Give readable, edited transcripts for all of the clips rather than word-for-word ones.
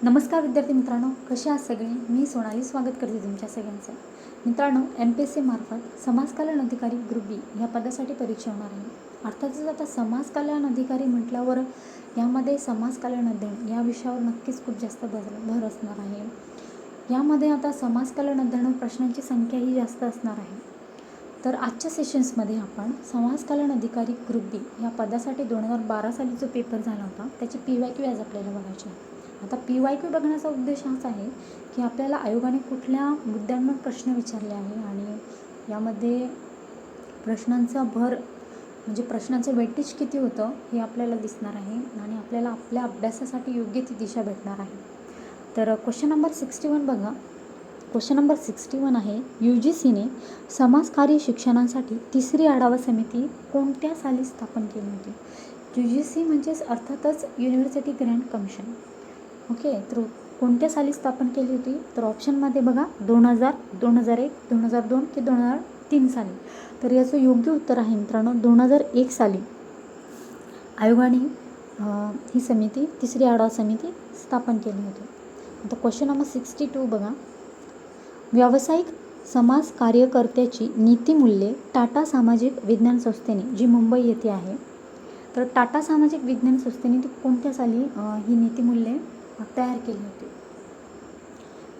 नमस्कार विद्यार्थी मित्रांनो, कसे आहात सगळे? मी सोनाली स्वागत करते तुमच्या सगळ्यांचं. मित्रांनो, MPSC मार्फत समाजकल्याण अधिकारी ग्रुप बी ह्या पदासाठी परीक्षा होणार आहे. अर्थातच आता समाजकल्याण अधिकारी म्हटल्यावर यामध्ये समाजकल्याण अध्ययन या विषयावर नक्कीच खूप जास्त भर असणार आहे. यामध्ये आता समाजकल्याण अध्ययन प्रश्नांची संख्या ही जास्त असणार आहे. तर आजच्या सेशन्समध्ये आपण समाजकल्याण अधिकारी ग्रुप बी या पदासाठी 2012 साली जो पेपर झाला होता त्याची PYQ आज आपल्याला बघायची आहे. आता PYQ बघण्याचा उद्देश हाच आहे की आपल्याला आयोगाने कुठल्या मुद्द्यांवर प्रश्न विचारले आहे आणि यामध्ये प्रश्नांचा भर म्हणजे प्रश्नांचं वेटेज किती होतं हे आपल्याला दिसणार आहे आणि आपल्याला आपल्या अभ्यासासाठी योग्य ती दिशा भेटणार आहे. तर क्वेश्चन नंबर 61 बघा. क्वेश्चन नंबर 61 आहे, UGCने समाजकार्य शिक्षणासाठी तिसरी आढावा समिती कोणत्या साली स्थापन केली होती? UGC म्हणजेच अर्थातच युनिव्हर्सिटी ग्रँट कमिशन. ओके, तर कोणत्या साली स्थापन केली होती? तर ऑप्शनमध्ये बघा 2000, 2001, 2002 की 2003 साली. तर याचं योग्य उत्तर आहे मित्रांनो 2001 साली आयोगाने ही समिती तिसरी आढावा समिती स्थापन केली होती. आता क्वेश्चन नंबर 62 बघा. व्यावसायिक समाज कार्यकर्त्याची नीतिमूल्ये टाटा सामाजिक विज्ञान संस्थेने, जी मुंबई येथे आहे, तर टाटा सामाजिक विज्ञान संस्थेने ती कोणत्या साली ही नीतिमूल्ये तयार केली होती?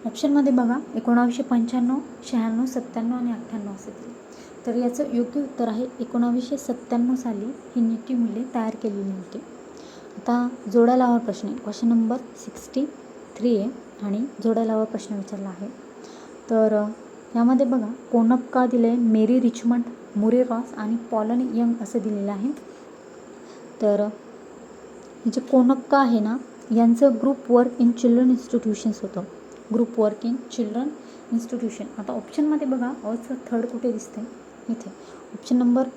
ऑप्शनमध्ये बघा 1995, 96, 97 आणि 98 असे दिले. तर याचं योग्य उत्तर आहे 1997 साली ही नीतिमूल्ये तयार केलेली होती. आता जोड्या लावा प्रश्न आहे. क्वेश्चन नंबर 63 आहे आणि जोड्या लावा प्रश्न विचारला आहे. तर यामध्ये बघा कोनप्का दिलं आहे, मेरी रिचमंड, मुरे रॉस आणि पॉलन यंग असं दिलेलं आहे. तर जे कोनप्का आहे ना यांचं group work in children institutions होतं. Group work in children institution. आता ऑप्शनमध्ये बघा अचं थर्ड कुठे दिसते? इथे ऑप्शन नंबर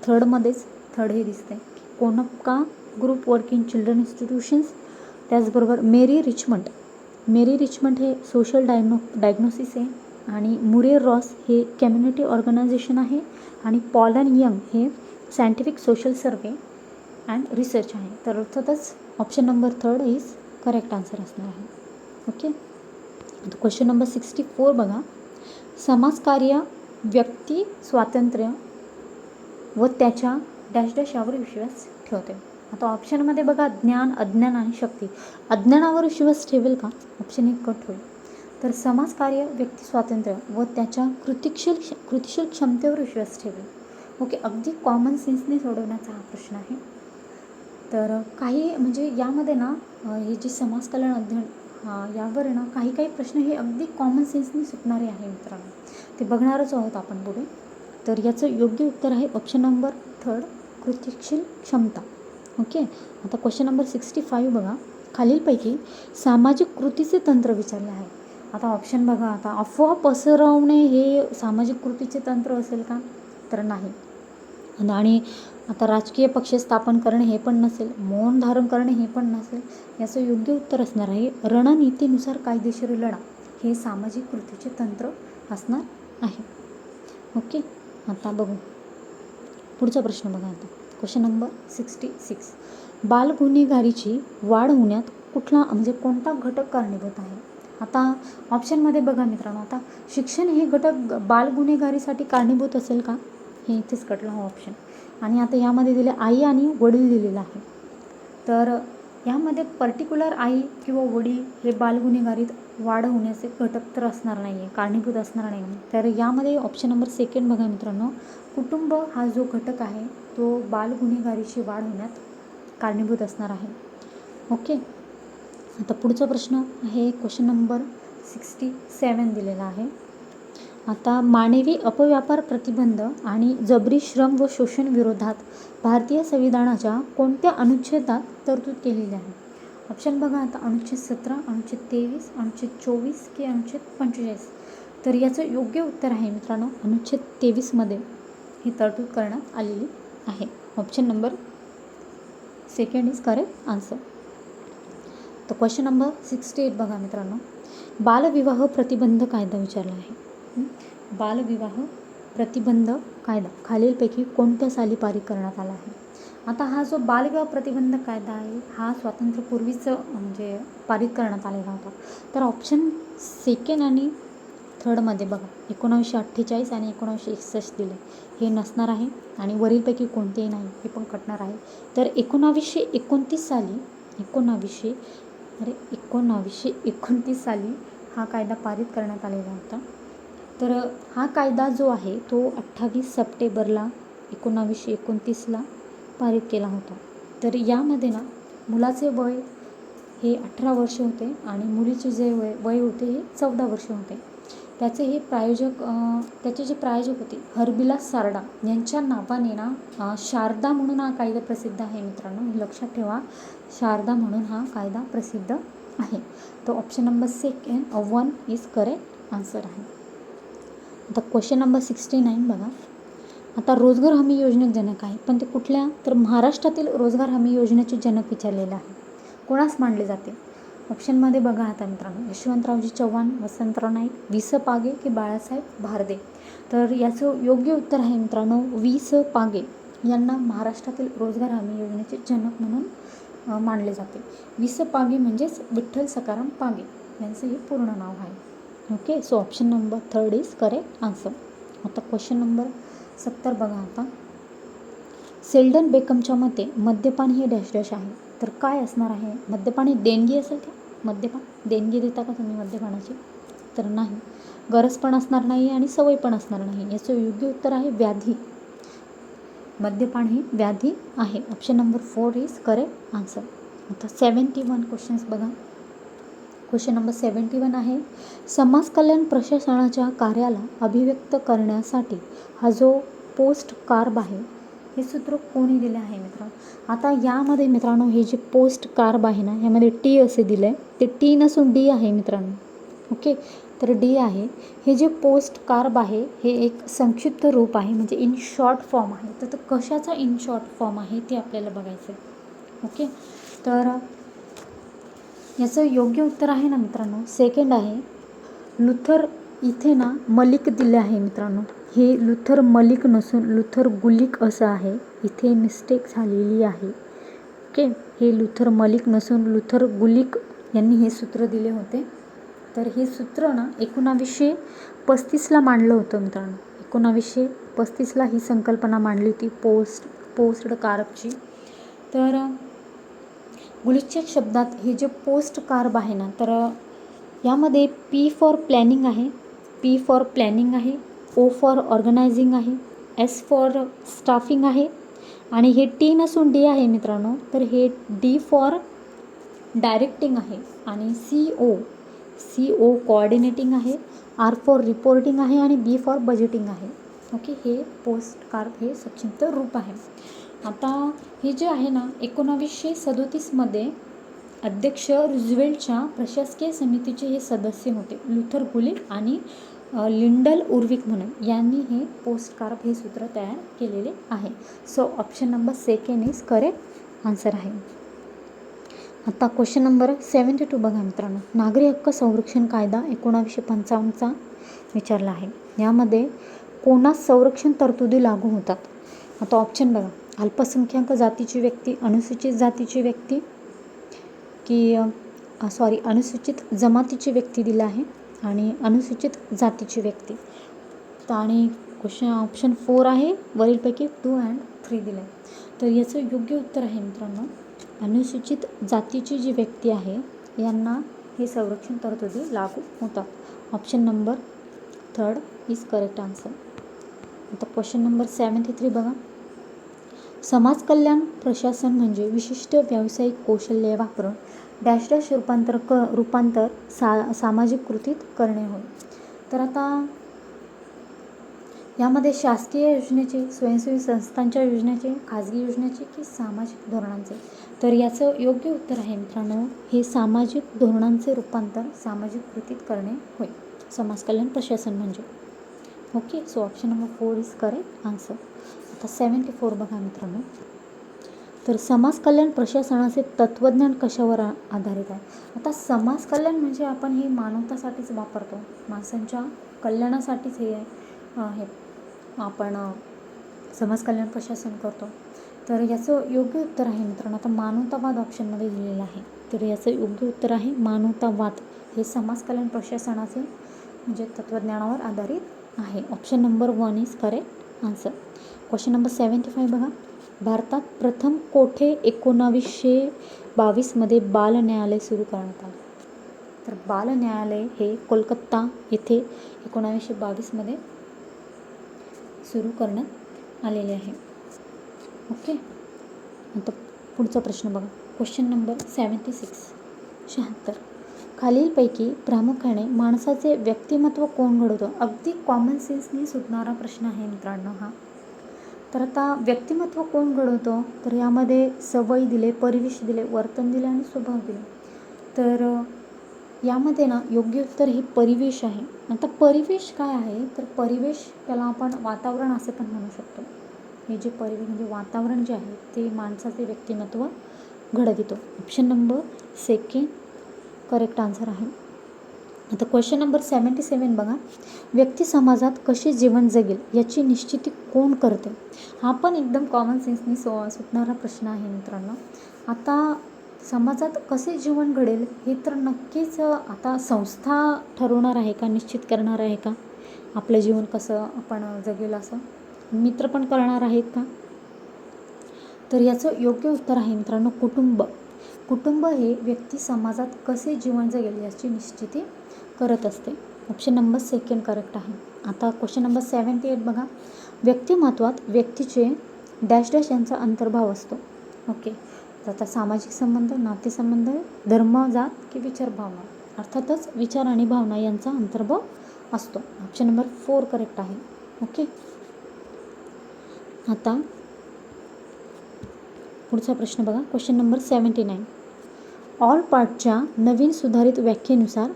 थर्डमध्येच थर्ड हे दिसते Konopka group work in children institutions. त्याचबरोबर मेरी रिचमंड हे सोशल डायग्नोसिस आहे आणि मुरे रॉस हे कम्युनिटी ऑर्गनायझेशन आहे आणि पॉलन यंग हे scientific social survey and research आहे. तर अर्थातच option number third is correct answer असणार आहे. ओके, आता क्वेश्चन नंबर 64 बघा. समाजकार्य व्यक्ती स्वातंत्र्य व त्याच्या डॅश डॅश यावर विश्वास ठेवते. आता ऑप्शनमध्ये बघा ज्ञान, अज्ञान आणि शक्ती. अज्ञानावर विश्वास ठेवेल का? ऑप्शन 1 कट होईल. तर समाजकार्य व्यक्ती स्वातंत्र्य व त्याच्या कृतिशील क्षमतेवर विश्वास ठेवेल. ओके, अगदी कॉमन सेन्सने सोडवण्याचा हा प्रश्न आहे. तर काही म्हणजे यामध्ये ना हे जे समाजकल्याण अध्ययन यावर ना काही प्रश्न हे अगदी कॉमन सेन्सने सुटणारे आहे मित्रांनो. ते बघणारच आहोत आपण पुढे. तर याचं योग्य उत्तर आहे ऑप्शन नंबर थर्ड, कृतिशील क्षमता. ओके, आता क्वेश्चन नंबर 65 बघा. खालीलपैकी सामाजिक कृतीचे तंत्र विचारले आहे. आता ऑप्शन बघा. आता अफवा पसरवणे हे सामाजिक कृतीचे तंत्र असेल का? तर नाही. आणि आता राजकीय पक्ष स्थापन करणे हे पण नसेल, मौन धारण करणे हे पण नसेल. याचं योग्य उत्तर असणार आहे रणनीतीनुसार कायदेशीर लढा हे सामाजिक कृतीचे तंत्र असणार आहे. ओके, आता बघू पुढचा प्रश्न बघा. आता क्वेश्चन नंबर 66. बालगुन्हेगारीची वाढ होण्यात कोणता घटक कारणीभूत आहे? आता ऑप्शनमध्ये बघा मित्रांनो. आता शिक्षण हे घटक बालगुन्हेगारीसाठी कारणीभूत असेल का? हे इथेच कटलं हा ऑप्शन. आणि आता यामध्ये दिले आई आणि वडील दिलेलं आहे. तर यामध्ये पर्टिक्युलर आई किंवा वडील हे बालगुन्हेगारीत वाढ होण्याचे घटक तर असणार नाही आहे, कारणीभूत असणार नाही. तर यामध्ये ऑप्शन नंबर 2 बघा मित्रांनो. कुटुंब हा जो घटक आहे तो बालगुन्हेगारीची वाढ होण्यात कारणीभूत असणार आहे. ओके, आता पुढचा प्रश्न आहे क्वेश्चन नंबर 67 दिलेला आहे. आता मानवी अपव्यापार प्रतिबंध आणि जबरी श्रम व शोषण विरोधात भारतीय संविधानाच्या कोणत्या अनुच्छेदात तरतूद केलेली आहे? ऑप्शन बघा. आता अनुच्छेद 17, अनुच्छेद 23, अनुच्छेद 24 की अनुच्छेद 45. तर याचं योग्य उत्तर आहे मित्रांनो अनुच्छेद 23मध्ये ही तरतूद करण्यात आलेली आहे. Option number 2 is correct answer. तर क्वेश्चन नंबर 68 बघा मित्रांनो. बालविवाह प्रतिबंध कायदा विचारला आहे. बालविवाह प्रतिबंध कायदा खालीलपैकी कोणत्या साली पारित करण्यात आला आहे? आता हा जो बालविवाह प्रतिबंधक कायदा आहे हा स्वातंत्र्यपूर्वीच म्हणजे पारित करण्यात आलेला होता. तर ऑप्शन सेकंड आणि थर्डमध्ये बघा 1948 आणि 1961 दिले, हे नसणार आहे आणि वरीलपैकी कोणतेही नाही, हे पण कटणार आहे. तर 1929 साली 1929 साली हा कायदा पारित करण्यात आलेला होता. तर हा कायदा जो आहे तो 28 सप्टेंबरला 1929ला पारित केला होता. तर यामध्ये ना मुलाचे वय हे 18 वर्ष होते आणि मुलीचे जे वय होते हे 14 वर्ष होते. त्याचे जे प्रायोजक होते हरबिलास सारडा यांच्या नावाने ना शारदा म्हणून हा कायदा प्रसिद्ध आहे मित्रांनो, हे लक्षात ठेवा. शारदा म्हणून हा कायदा प्रसिद्ध आहे. तो option number second 1 is correct answer आहे. आता क्वेश्चन नंबर 69 बघा. आता रोजगार हमी योजनेत जनक आहे, पण ते कुठल्या? तर महाराष्ट्रातील रोजगार हमी योजनेचे जनक विचारलेलं आहे. कोणास मानले जाते? ऑप्शनमध्ये बघा आता मित्रांनो, यशवंतरावजी चव्हाण, वसंतराव नाईक, वि स पागे की बाळासाहेब भारदे. तर याचं योग्य उत्तर आहे मित्रांनो वि स पागे यांना महाराष्ट्रातील रोजगार हमी योजनेचे जनक म्हणून मानले जाते. वि स पागे म्हणजेच विठ्ठल सखाराम पागे यांचं हे पूर्ण नाव आहे. Okay, so option number third is correct answer. आता क्वेश्चन नंबर 70 बघा आता. सेल्डन बेकमच्या मते मद्यपान हे डॅश डॅश आहे, तर काय असणार आहे? मद्यपान ही देणगी असेल का? मद्यपान देणगी देता का तुम्ही मद्यपानाची? तर नाही. गरज पण असणार नाही आणि सवय पण असणार नाही. याचं योग्य उत्तर आहे व्याधी. मद्यपान ही व्याधी आहे. Option number 4 is correct answer. आता 71 क्वेश्चन्स बघा. क्वेश्चन नंबर 71 आहे. समाज कल्याण प्रशासनाच्या कार्याला अभिव्यक्त करण्यासाठी हा जो पोस्ट कार्ब आहे हे सूत्र कोणी दिले आहे मित्रांनो? आता यामध्ये मित्रांनो हे जे पोस्ट कार्ब आहे ना यामध्ये टी असे दिले आहे, ते टी नसून डी आहे मित्रांनो. ओके, तर डी आहे. हे जे पोस्ट कार्ब आहे हे एक संक्षिप्त रूप आहे, म्हणजे इन शॉर्ट फॉर्म आहे. तर तो कशाचा इन शॉर्ट फॉर्म आहे ते आपल्याला बघायचं आहे. ओके, तर याचं योग्य उत्तर आहे ना मित्रांनो सेकंड आहे. लुथर इथे ना मलिक दिले आहे मित्रांनो, हे लुथर मलिक नसून लुथर गुलिक असं आहे. इथे मिस्टेक झालेली आहे. ओके, हे लुथर मलिक नसून लुथर गुलिक यांनी हे सूत्र दिले होते. तर हे सूत्र ना 1935ला मांडलं होतं मित्रांनो. 1935ला ही संकल्पना मांडली होती पोस्ट कार्बची. तर गुलिकच्या शब्दात हे जे पोस्ट कार्ब आहे ना तर यामध्ये पी फॉर प्लॅनिंग आहे, ओ फॉर ऑर्गनायझिंग आहे, एस फॉर स्टाफिंग आहे आणि हे टी नसून डी आहे मित्रांनो. तर हे डी फॉर डायरेक्टिंग आहे आणि सी ओ कोऑर्डिनेटिंग आहे, आर फॉर रिपोर्टिंग आहे आणि बी फॉर बजेटिंग आहे. ओके, हे पोस्ट कार्ब हे संक्षिप्त रूप आहे. आता हे जे आहे ना 1937मध्ये अध्यक्ष रुझवेल्टच्या प्रशासकीय समितीचे हे सदस्य होते लुथर गुलिक आणि लिंडल उर्विक म्हणून यांनी हे पोस्ट कार्ब हे सूत्र तयार केलेले आहे. So option number second is correct answer आहे. आता क्वेश्चन नंबर 72 बघा मित्रांनो. नागरी हक्क संरक्षण कायदा 1955चा विचारला आहे. यामध्ये कोणास संरक्षण तरतुदी लागू होतात? आता ऑप्शन बघा. अल्पसंख्याक जातीची व्यक्ती, अनुसूचित जातीची व्यक्ती की अनुसूचित जमातीची व्यक्ती दिला आहे आणि अनुसूचित जातीची व्यक्ती. तर आणि क्वेश्चन ऑप्शन 4 आहे. वरीलपैकी 2 and 3 दिलं आहे. तर याचं योग्य उत्तर आहे मित्रांनो अनुसूचित जातीची जी व्यक्ती आहे यांना हे संरक्षण तरतुदी लागू होतात. Option number 3 is correct answer. आता क्वेश्चन नंबर 73 बघा. समाज कल्याण प्रशासन म्हणजे विशिष्ट व्यावसायिक कौशल्य वापरून डॅश डॅश रूपांतर सामाजिक कृतीत करणे होय. तर आता यामध्ये शासकीय योजनेचे, स्वयंसेवी संस्थांच्या योजनेचे, खाजगी योजनेचे की सामाजिक धोरणांचे? तर याचं योग्य उत्तर आहे मित्रांनो हे सामाजिक धोरणांचे रूपांतर सामाजिक कृतीत करणे होय समाज कल्याण प्रशासन म्हणजे. Okay, so option number 4 is correct answer. आता 74 बघा मित्रांनो. तर समाज कल्याण प्रशासनाचे तत्त्वज्ञान कशावर आधारित आहे? आता समाज कल्याण म्हणजे आपण हे मानवतासाठीच वापरतो, माणसांच्या कल्याणासाठीच हे आपण समाज कल्याण प्रशासन करतो. तर याचं योग्य उत्तर आहे मित्रांनो, आता मानवतावाद ऑप्शनमध्ये दिलेलं आहे. तर याचं योग्य उत्तर आहे मानवतावाद. हे समाज कल्याण प्रशासनाचे म्हणजे तत्त्वज्ञानावर आधारित आहे. Option number 1 is correct answer. Question number 75 बघा. भारतात प्रथम कोठे 1922मध्ये बाल न्यायालय सुरू करण्यात आलं? तर बाल न्यायालय हे कोलकाता येथे 1922मध्ये सुरू करण्यात आलेले आहे. ओके. आता पुढचा प्रश्न बघा. Question number 76. खालीलपैकी प्रामुख्याने माणसाचे व्यक्तिमत्व कोण घडवतो? अगदी कॉमन सेन्सनी सुटणारा प्रश्न आहे मित्रांनो हा. तर आता व्यक्तिमत्व कोण घडवतो? तर यामध्ये सवयी दिले, परिवेश दिले, वर्तन दिले आणि स्वभाव दिले. तर यामध्ये ना योग्य उत्तर हे परिवेश आहे. आता परिवेश काय आहे? तर परिवेश त्याला आपण वातावरण असे पण म्हणू शकतो. हे जे परिवेश म्हणजे वातावरण जे आहे ते माणसाचे व्यक्तिमत्व घडवितो. ऑप्शन नंबर 2 करेक्ट आन्सर आहे. आता क्वेश्चन नंबर 77 बघा. व्यक्ती समाजात कसे जीवन जगेल याची निश्चिती कोण करते? हा पण एकदम कॉमन सेन्सनी सुटणारा प्रश्न आहे मित्रांनो. आता समाजात कसे जीवन घडेल हे तर नक्कीच आता संस्था ठरवणार आहे का, निश्चित करणार आहे का आपलं जीवन कसं आपण जगेल असं? मित्र पण करणार आहेत का? तर याचं योग्य उत्तर आहे मित्रांनो कुटुंब. कुटुंब हे व्यक्ती समाजात कसे जीवन जगेल याची निश्चिती करत असते. ऑप्शन नंबर 2 करेक्ट आहे. आता क्वेश्चन नंबर 78 बघा. व्यक्तिमत्वात व्यक्तीचे डॅश डॅश यांचा अंतर्भाव असतो. ओके. तर आता सामाजिक संबंध, नातेसंबंध, धर्म, जात की विचार, भावना? अर्थातच विचार आणि भावना यांचा अंतर्भाव असतो. ऑप्शन नंबर 4 करेक्ट आहे. ओके. आता पुढचा प्रश्न बघा. Question number 79. ऑल पार्टच्या नवीन सुधारित व्याख्येनुसार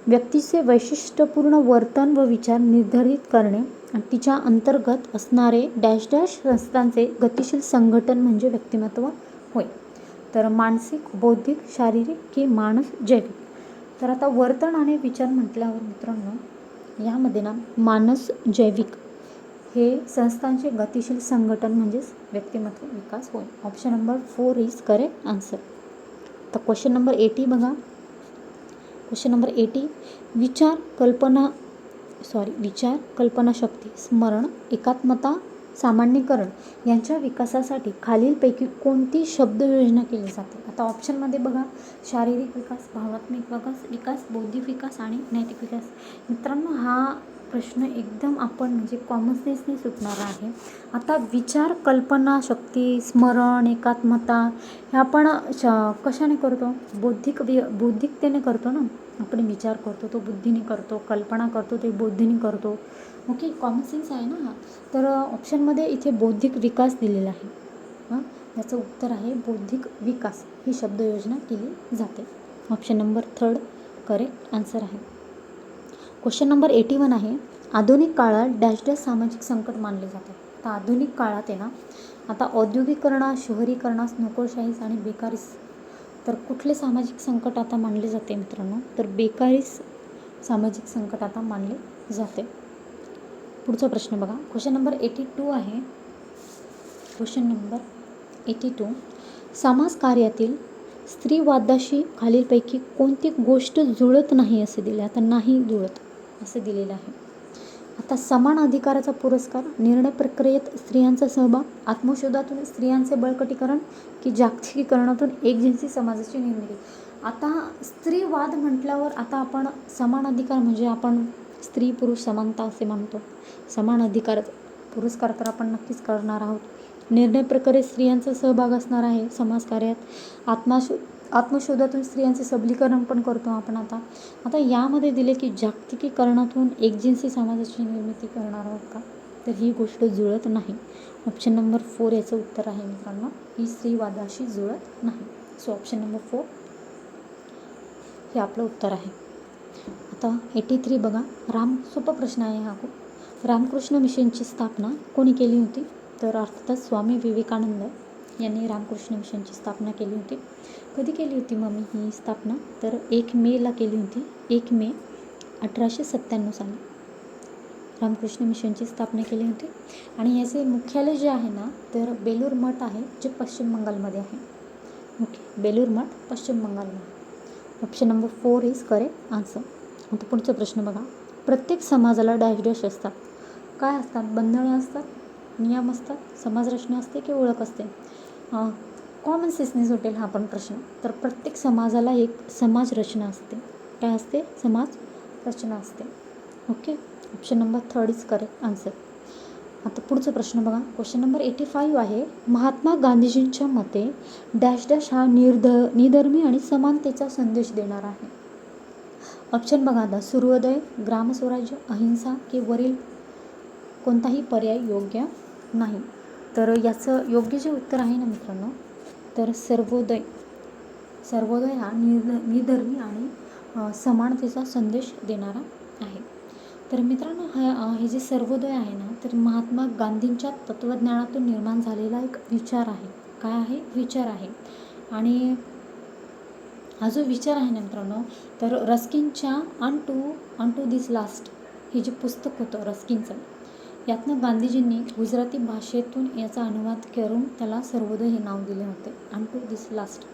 व्यक्तीचे वैशिष्ट्यपूर्ण वर्तन व विचार निर्धारित करणे आणि तिच्या अंतर्गत असणारे डॅश डॅश संस्थांचे गतिशील संघटन म्हणजे व्यक्तिमत्व होय. तर मानसिक, बौद्धिक, शारीरिक की मानस जैविक? तर आता वर्तन आणि विचार म्हटल्यावर मित्रांनो यामध्ये ना मानस जैविक हे संस्थांचे गतिशील संघटन म्हणजेच व्यक्तिमत्व विकास होय. Option number 4 is correct answer. तर क्वेश्चन नंबर 80 बघा. Question number 80. विचार, कल्पनाशक्ती, स्मरण, एकात्मता, सामान्यीकरण यांच्या विकासासाठी खालीलपैकी कोणती शब्दयोजना केली जाते? आता ऑप्शनमध्ये बघा शारीरिक विकास, भावनात्मक विकास, बौद्धिक विकास आणि नैतिक विकास. मित्रांनो हा प्रश्न एकदम आपण म्हणजे कॉमन सेन्सने सुटणारा आहे. आता विचार, कल्पनाशक्ती, स्मरण, एकात्मता हे आपण कशाने करतो? बौद्धिकतेने करतो ना. आपण विचार करतो तो बुद्धीने करतो, कल्पना करतो ते बुद्धीने करतो. ओके. कॉमन सेन्स आहे ना हा. तर ऑप्शनमध्ये इथे बौद्धिक विकास दिलेला आहे. याचं उत्तर आहे बौद्धिक विकास ही शब्दयोजना केली जाते. ऑप्शन नंबर 3 करेक्ट आन्सर आहे. क्वेश्चन नंबर 81 आहे. आधुनिक काळात डॅश डॅश सामाजिक संकट मानले जातात. तर आधुनिक काळात आहे ना आता औद्योगिकरणास, शहरीकरणास, नोकरशाहीस आणि बेकारीस तर कुठले सामाजिक संकट आता मानले जाते मित्रांनो? तर बेकारीस सामाजिक संकट आता मानले जाते. पुढचा प्रश्न बघा. क्वेश्चन नंबर 82 आहे. Question number 82. समाज कार्यातील स्त्रीवादाशी खालीलपैकी कोणती गोष्ट जुळत नाही असे दिले? आता नाही जुळत असे दिलेलं आहे. आता समान अधिकाराचा पुरस्कार, निर्णय प्रक्रियेत स्त्रियांचा सहभाग, आत्मशोधातून स्त्रियांचे बळकटीकरण की जागतिकीकरणातून एकजिन्सी समाजाची निर्मिती? आता स्त्रीवाद म्हटल्यावर आता आपण समान अधिकार म्हणजे आपण स्त्री पुरुष समानता असे म्हणतो. समान अधिकाराचा पुरस्कार तर आपण नक्कीच करणार आहोत. निर्णय प्रक्रियेत स्त्रियांचा सहभाग असणार आहे समाजकार्यात. आत्मशोधातून स्त्रियांचे सबलीकरण पण करतो आपण. आता यामध्ये दिले की जागतिकीकरणातून एकजिन्सी समाजाची निर्मिती करणार आहोत का? तर ही गोष्ट जुळत नाही. ऑप्शन नंबर 4 याचं उत्तर आहे मित्रांनो. ही स्त्रीवादाशी जुळत नाही. सो ऑप्शन नंबर 4 हे आपलं उत्तर आहे. आता 83 बघा. सोपा प्रश्न आहे हा खूप. रामकृष्ण मिशनची स्थापना कोणी केली होती? तर अर्थातच स्वामी विवेकानंद यांनी रामकृष्ण मिशनची स्थापना केली होती. कधी केली होती मम्मी ही स्थापना? तर 1 मेला केली होती. 1 मे 1897 साली. रामकृष्ण मिशनची स्थापना केली होती. आणि याचे मुख्यालय जे आहे ना तर बेलूर मठ आहे, जे पश्चिम बंगालमध्ये आहे. ओके, बेलूर मठ पश्चिम बंगालमध्ये. Option number 4 is correct answer. आता पुढचा प्रश्न बघा. प्रत्येक समाजाला डॅश डॅश असतात. काय असतात? बंधने असतात, नियम असतात, समाजरचना असते की ओळख असते? कॉमन सेन्सने सुटेल हा पण प्रश्न. तर प्रत्येक समाजाला एक समाज रचना असते. काय असते? समाज रचना असते. Okay, option number 3 is correct answer. आता पुढचा प्रश्न बघा. क्वेश्चन नंबर 85 आहे. महात्मा गांधीजींच्या मते डॅश डॅश हा निधर्मी आणि समानतेचा संदेश देणार आहे. ऑप्शन बघा आता. सूर्योदय, ग्रामस्वराज्य, अहिंसा की वरील कोणताही पर्याय योग्य नाही. तर याचं योग्य जे उत्तर आहे ना मित्रांनो, तर सर्वोदय. सर्वोदय हा निधर्मी आणि समानतेचा संदेश देणारा आहे. तर मित्रांनो हे जे सर्वोदय आहे ना तर महात्मा गांधींच्या तत्त्वज्ञानातून निर्माण झालेला एक विचार आहे. काय आहे? विचार आहे. आणि हा जो विचार आहे ना मित्रांनो तर रस्किनच्या अन टू दिस लास्ट हे जे पुस्तक होतं रस्किनचं, यातनं गांधीजींनी गुजराती भाषेतून याचा अनुवाद करून त्याला सर्वोदय हे नाव दिले होते. अन टू दिस लास्ट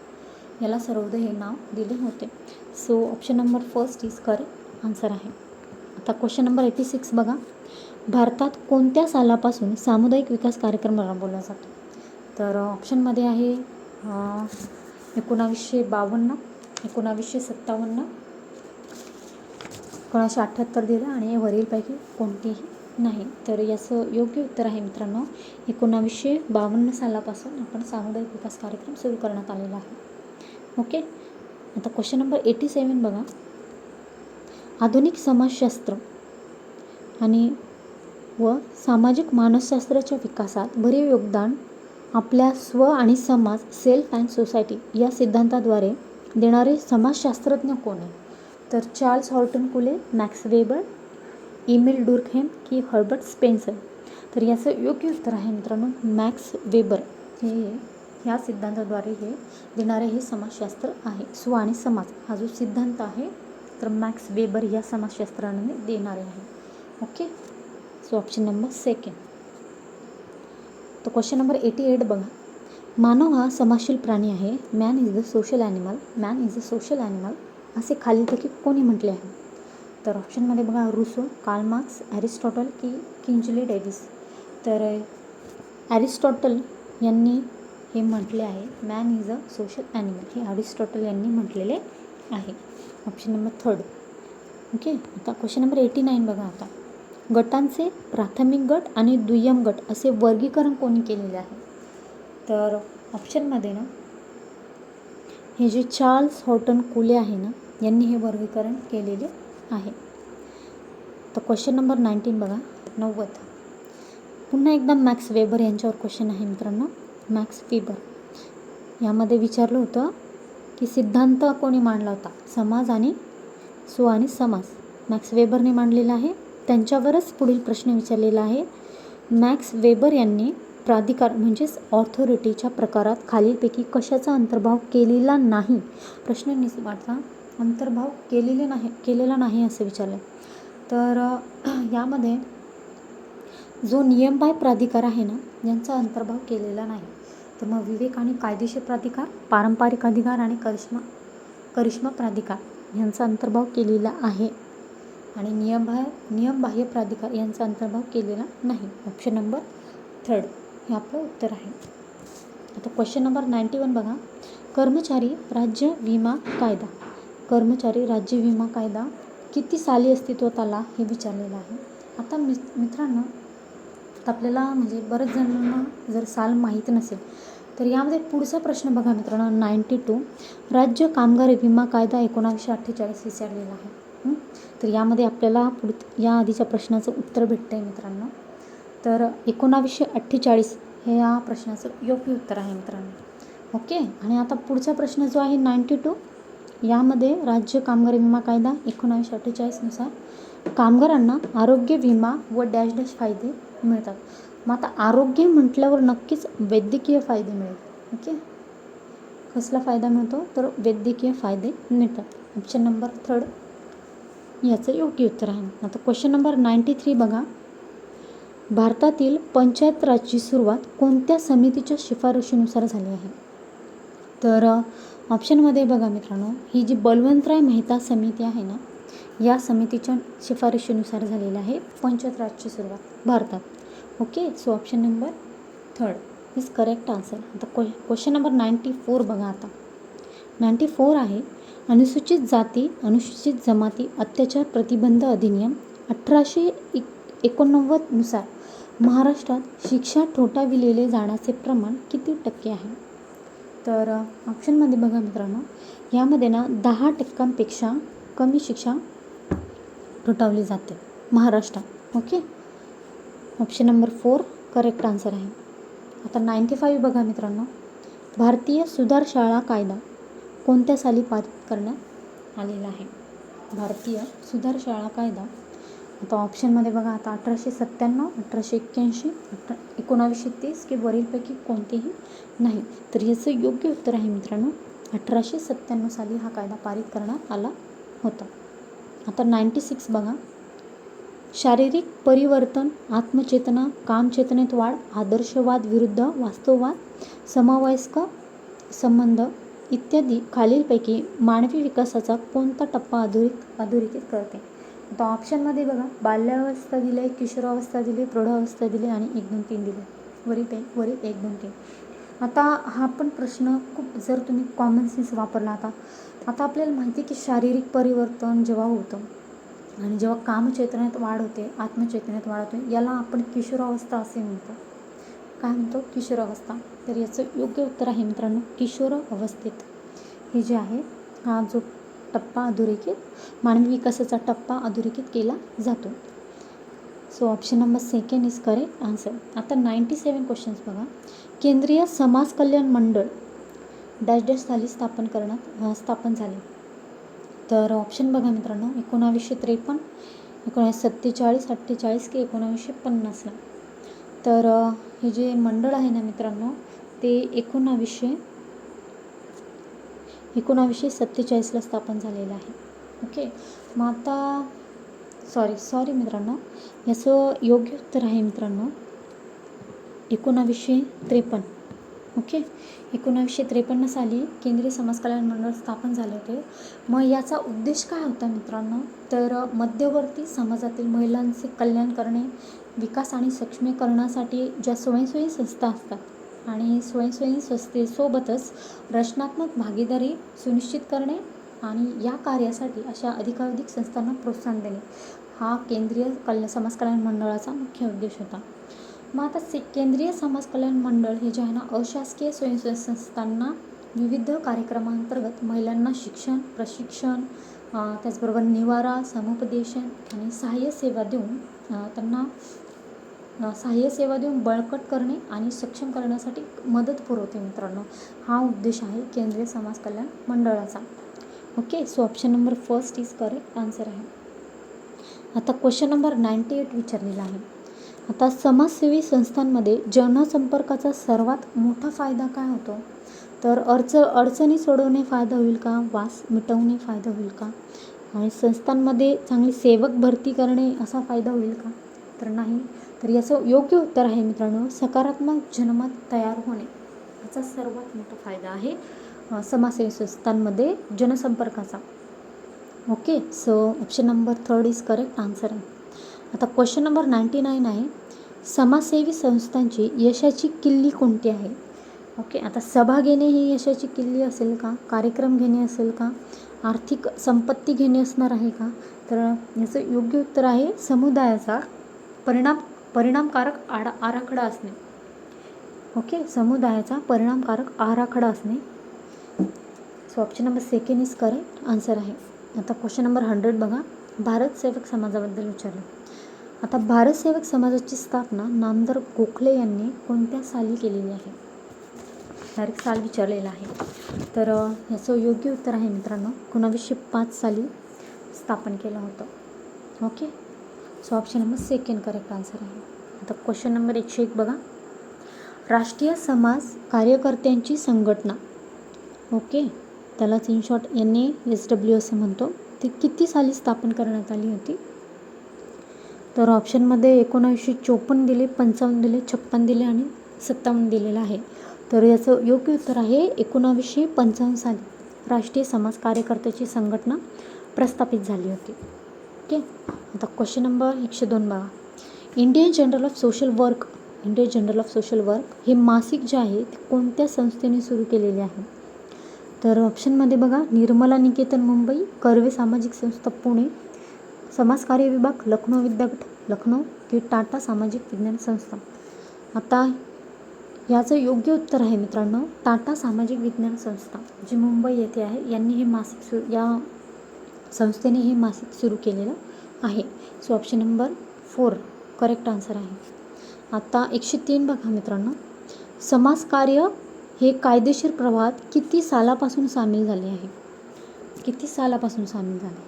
याला सर्वोदय हे नाव दिले होते. So option number 1 is correct answer आहे. आता क्वेश्चन नंबर 86 बघा. भारतात कोणत्या सालापासून सामुदायिक विकास कार्यक्रम राबवला जातो? तर ऑप्शनमध्ये आहे 1952, 1957, 1978 दिलं आणि वरीलपैकी कोणतेही नाही. तर याचं योग्य उत्तर आहे मित्रांनो 1952 सालापासून आपण सामुदायिक विकास कार्यक्रम सुरू करण्यात आलेला आहे. ओके, आता क्वेश्चन नंबर 87 बघा. आधुनिक समाजशास्त्र आणि व सामाजिक मानसशास्त्राच्या विकासात भरीव योगदान आपल्या स्व आणि समाज, सेल्फ अँड सोसायटी या सिद्धांताद्वारे देणारे समाजशास्त्रज्ञ कोण आहे? तर चार्ल्स हॉर्टन कुले, मॅक्स वेबर, इमिल डुर्कहेम की हर्बर्ट स्पेन्सर? तर याचं योग्य उत्तर आहे मित्रांनो मॅक्स वेबर. हे ह्या सिद्धांताद्वारे हे देणारे हे समाजशास्त्र आहे. स्व आणि समाज हा जो सिद्धांत आहे तर मॅक्स वेबर या समाजशास्त्राने देणारे आहे. Okay, so option number 2. तर क्वेश्चन नंबर 88 बघा. मानव हा समाजशील प्राणी आहे. Man is the social animal. Man is a social animal असे खालीलपैकी कोणी म्हटले आहे? तर ऑप्शनमध्ये बघा रुसो, कार्ल मार्क्स, ॲरिस्टॉटल की किंजले डेव्हिस? तर ॲरिस्टॉटल यांनी हे म्हटले आहे man is a social animal. हे ॲरिस्टॉटल यांनी म्हटलेले आहे. Option number 3. ओके, आता क्वेश्चन नंबर 89 बघा. आता गटांचे प्राथमिक गट आणि दुय्यम गट असे वर्गीकरण कोणी केलेले आहे? तर ऑप्शनमध्ये ना हे जे चार्ल्स हॉर्टन कुले आहे ना यांनी हे वर्गीकरण केलेले आहे. तर क्वेश्चन नंबर 19 बघा. 90. पुन्हा एकदा मॅक्स वेबर यांच्यावर क्वेश्चन आहे मित्रांनो. मॅक्स वेबर यामध्ये विचारलं होतं की सिद्धांत कोणी मांडला होता? समाज आणि स्व आणि समाज मॅक्स वेबरने मांडलेला आहे. त्यांच्यावरच पुढील प्रश्न विचारलेला आहे. मॅक्स वेबर यांनी प्राधिकार म्हणजेच ऑथॉरिटीच्या प्रकारात खालीलपैकी कशाचा अंतर्भाव केलेला नाही? प्रश्न निस्वार्थ अंतर्भाव केलेला नाही असं विचारलं. तर यामध्ये जो नियमबाह्य प्राधिकार आहे ना यांचा अंतर्भाव केलेला नाही. तर मग विवेक आणि कायदेशीर प्राधिकार, पारंपरिक अधिकार आणि करिश्मा प्राधिकार यांचा अंतर्भाव केलेला आहे. आणि नियमबाह्य प्राधिकार यांचा अंतर्भाव केलेला नाही. ऑप्शन नंबर 3 हे आपलं उत्तर आहे. आता क्वेश्चन नंबर 91 बघा. कर्मचारी राज्य विमा कायदा. कर्मचारी राज्य विमा कायदा किती साली अस्तित्वात आला हे विचारलेलं आहे. आता मित्रांनो आपल्याला म्हणजे बरेच जणांना जर साल माहीत नसेल तर यामध्ये पुढचा प्रश्न बघा मित्रांनो 92. राज्य कामगार विमा कायदा 1948 विचारलेला आहे. तर यामध्ये आपल्याला या आधीच्या प्रश्नाचं उत्तर भेटतं आहे मित्रांनो. तर 1948 हे या प्रश्नाचं योग्य उत्तर आहे मित्रांनो. ओके, आणि आता पुढचा प्रश्न जो आहे 92 यामध्ये राज्य कामगार विमा कायदा 1948 नुसार कामगारांना आरोग्य विमा व डॅश डॅश फायदे मिळतात. मग आता आरोग्य म्हटल्यावर नक्कीच वैद्यकीय फायदे मिळेल. ओके, कसला फायदा मिळतो? तर वैद्यकीय फायदे मिळतात. ऑप्शन नंबर 3 याचं योग्य उत्तर आहे. आता क्वेश्चन नंबर 93 बघा. भारतातील पंचायत राजची सुरुवात कोणत्या समितीच्या शिफारशीनुसार झाली आहे? तर ऑप्शनमध्ये बघा मित्रांनो, ही जी बलवंतराय मेहता समिती आहे ना, या समितीच्या शिफारशीनुसार झालेली आहे पंचायत राजची सुरुवात भारतात. Okay, so option number 3 is correct answer. आता क्वेश्चन नंबर 94 बघा. आता 94 आहे, अनुसूचित जाती अनुसूचित जमाती अत्याचार प्रतिबंध अधिनियम 1889 नुसार महाराष्ट्रात शिक्षा ठोठाविलेले जाण्याचे प्रमाण किती टक्के आहे? तर ऑप्शनमध्ये बघा मित्रांनो, यामध्ये ना 10% कमी शिक्षा ठोठावली जाते महाराष्ट्रात. Okay, option number 4 correct answer आहे. आता 95 बघा मित्रांनो, भारतीय सुधार शाळा कायदा कोणत्या साली पारित करण्यात आलेला आहे? भारतीय सुधार शाळा कायदा. आता ऑप्शनमध्ये बघा, आता 1897, 1881, 1930 की वरीलपैकी कोणतेही नाही. तर याचं योग्य उत्तर आहे मित्रांनो 1897 साली हा कायदा पारित करण्यात आला होता. आता 96 बघा, शारीरिक परिवर्तन, आत्मचेतना, कामचेतनेत वाढ, आदर्शवाद विरुद्ध वास्तववाद, समवयस्क संबंध इत्यादी खालीलपैकी मानवी विकासाचा कोणता टप्पा अधोरेखित करते? आता ऑप्शनमध्ये बघा, बाल्यावस्था दिली, किशोरावस्था दिली, प्रौढावस्था दिली आणि 1, 2, 3 दिले. वरील 1, 2, 3. आता हा पण प्रश्न खूप, जर तुम्ही कॉमन सेन्स वापरला, आता आपल्याला माहिती आहे की शारीरिक परिवर्तन जेव्हा होतं आणि जेव्हा कामचेतनेत वाढ होते, आत्मचेतनेत वाढ होते, याला आपण किशोरावस्था असे म्हणतो. काय म्हणतो? किशोरावस्था. तर याचं योग्य उत्तर आहे मित्रांनो किशोर अवस्थेत हे जे आहे, हा जो टप्पा अधोरेखित मानवी विकासाचा टप्पा अधोरेखित केला जातो. So option number 2 is correct answer. आता 97 क्वेश्चन्स बघा, केंद्रीय समाज कल्याण मंडळ डॅश डॅश साली स्थापन झाले. तर ऑप्शन बघा मित्रांनो, 1953, 1947, 48 की 1950ला. तर हे जे मंडळ आहे ना मित्रांनो, ते 1947ला स्थापन झालेलं आहे. ओके, मग आता सॉरी मित्रांनो, याचं योग्य उत्तर आहे मित्रांनो 1953. ओके, 1953 साली केंद्रीय समाज कल्याण मंडळ स्थापन झाले होते. मग याचा उद्देश काय होता मित्रांनो? तर मध्यवर्ती समाजातील महिलांचे कल्याण करणे, विकास आणि सक्षमीकरणासाठी ज्या स्वयंसेवी संस्था असतात आणि स्वयंसेवी संस्थेसोबतच रचनात्मक भागीदारी सुनिश्चित करणे आणि या कार्यासाठी अशा अधिकाधिक संस्थांना प्रोत्साहन देणे, हा केंद्रीय समाज कल्याण मंडळाचा मुख्य उद्देश होता. मग आता केंद्रीय समाज कल्याण मंडळ हे जे आहे ना, अशासकीय स्वयंसेवी संस्थांना विविध कार्यक्रमांतर्गत महिलांना शिक्षण, प्रशिक्षण, त्याचबरोबर निवारा, समुपदेशन आणि सहाय्य सेवा देऊन बळकट करणे आणि सक्षम करण्यासाठी मदत पुरवते मित्रांनो. हा उद्देश आहे केंद्रीय समाज कल्याण मंडळाचा. Okay, so option number 1 is correct answer आहे. आता क्वेश्चन नंबर 98 विचारलेला आहे. आता समाजसेवी संस्थांमध्ये जनसंपर्काचा सर्वात मोठा फायदा काय होतो? तर अडचणी सोडवणे फायदा होईल का? वास मिटवणे फायदा होईल का? आणि संस्थांमध्ये चांगली सेवक भरती करणे असा फायदा होईल का? तर नाही. तर याचं योग्य उत्तर आहे मित्रांनो सकारात्मक जनमत तयार होणे, याचा सर्वात मोठा फायदा आहे समाजसेवी संस्थांमध्ये जनसंपर्काचा. Okay, so option number 3 is correct answer आहे. आता क्वेश्चन नंबर 99 आहे, समाजसेवी संस्थांची यशाची किल्ली कोणती आहे? ओके, आता सभा घेणे ही यशाची किल्ली असेल का? कार्यक्रम घेणे असेल का? आर्थिक संपत्ती घेणे असणार आहे का? तर याचं योग्य उत्तर आहे समुदायाचा परिणामकारक आराखडा असणे. ओके, समुदायाचा परिणामकारक आराखडा असणे. So option number 2 is correct answer आहे. आता क्वेश्चन नंबर 100 बघा, भारत सेवक समाजाबद्दल विचारलं. आता भारत सेवक समाजाची स्थापना नामदार गोखले यांनी कोणत्या साली केलेली आहे? डायरेक्ट साल विचारलेला आहे. तर याचं योग्य उत्तर आहे मित्रांनो 1905 साली स्थापन केलं होतं. Okay, so option number 2 correct answer आहे. आता क्वेश्चन नंबर 101 बघा, राष्ट्रीय समाज कार्यकर्त्यांची संघटना, ओके, त्यालाच इन शॉर्ट NASW असं म्हणतो, ती किती साली स्थापन करण्यात आली होती? तर ऑप्शनमध्ये 1954 दिले, 55 दिले, 56 दिले आणि 57 दिलेलं आहे. तर याचं योग्य उत्तर आहे 1955 साली राष्ट्रीय समाज कार्यकर्त्याची संघटना प्रस्थापित झाली होती. ओके. आता क्वेश्चन नंबर 102 बघा. Indian journal of social work हे मासिक जे आहे ते कोणत्या संस्थेने सुरू केलेले आहे? तर ऑप्शनमध्ये बघा, निर्मला निकेतन मुंबई, कर्वे सामाजिक संस्था पुणे, समाज कार्य विभाग लखनौ विद्यापीठ लखनौ की टाटा सामाजिक विज्ञान संस्था. आता याचं योग्य उत्तर आहे मित्रांनो टाटा सामाजिक विज्ञान संस्था, जी मुंबई येथे आहे. यांनी हे मासिक या संस्थेने हे मासिक सुरू केलेलं आहे. So option number 4 correct answer आहे. आता 103 बघा मित्रांनो, समाजकार्य हे कायदेशीर प्रवाहात किती सालापासून सामील झाले आहे? किती सालापासून सामील झाले?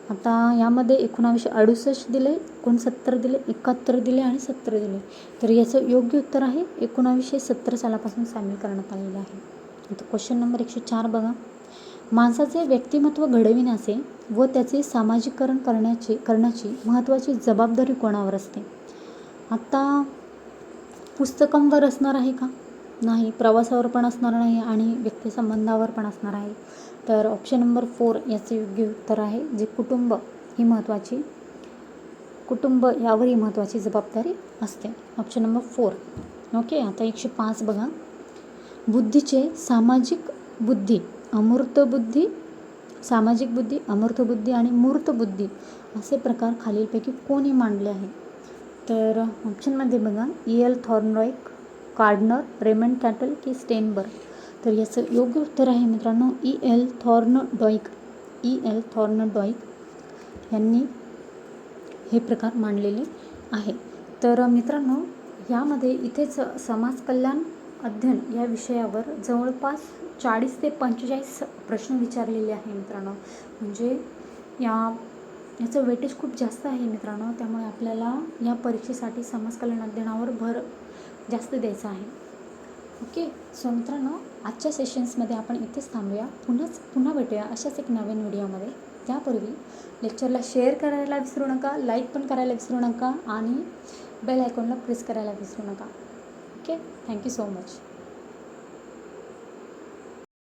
आता यामध्ये 1968 दिले, 69 दिले, 71 दिले आणि 70 दिले. तर याचं योग्य उत्तर आहे 1970 सालापासून सामील करण्यात आलेलं आहे. आता क्वेश्चन नंबर 104 बघा. माणसाचे व्यक्तिमत्व घडविण्याचे व त्याचे सामाजिकरण करण्याची महत्त्वाची जबाबदारी कोणावर असते? आता पुस्तकांवर असणार आहे का? नाही. प्रवासावर पण असणार नाही आणि व्यक्तिसंबंधावर पण असणार आहे. तर ऑप्शन नंबर 4 याचे योग्य उत्तर आहे, जे कुटुंब यावर ही महत्त्वाची जबाबदारी असते. Option number 4. ओके. आता 105 बघा. बुद्धीचे सामाजिक बुद्धी, अमूर्त बुद्धी, सामाजिक बुद्धी, अमूर्त बुद्धी आणि मूर्त बुद्धी असे प्रकार खालीलपैकी कोणी मांडले आहे? तर ऑप्शनमध्ये बघा, E.L. थॉर्नडाईक, कार्डनर, रेमंड कॅटल की स्टेनबर्ग. तर याचं योग्य उत्तर आहे मित्रांनो E.L. थॉर्नडाईक यांनी हे प्रकार मांडलेले आहे. तर मित्रांनो यामध्ये इथेच समाज कल्याण अध्ययन या विषयावर जवळपास 40 ते 45 प्रश्न विचारलेले आहे मित्रांनो. म्हणजे याचं वेटेज खूप जास्त आहे मित्रांनो. त्यामुळे आपल्याला या परीक्षेसाठी समाज कल्याण अध्ययनावर भर जास्त द्यायचा आहे. ओके. सो मित्रांनो आजच्या सेशन्समध्ये आपण इथेच थांबूया. पुन्हा भेटूया अशाच एक नवीन व्हिडिओमध्ये. त्यापूर्वी लेक्चरला शेअर करायला विसरू नका, लाईक पण करायला विसरू नका आणि बेल आयकॉनला प्रेस करायला विसरू नका. ओके. Thank you so much.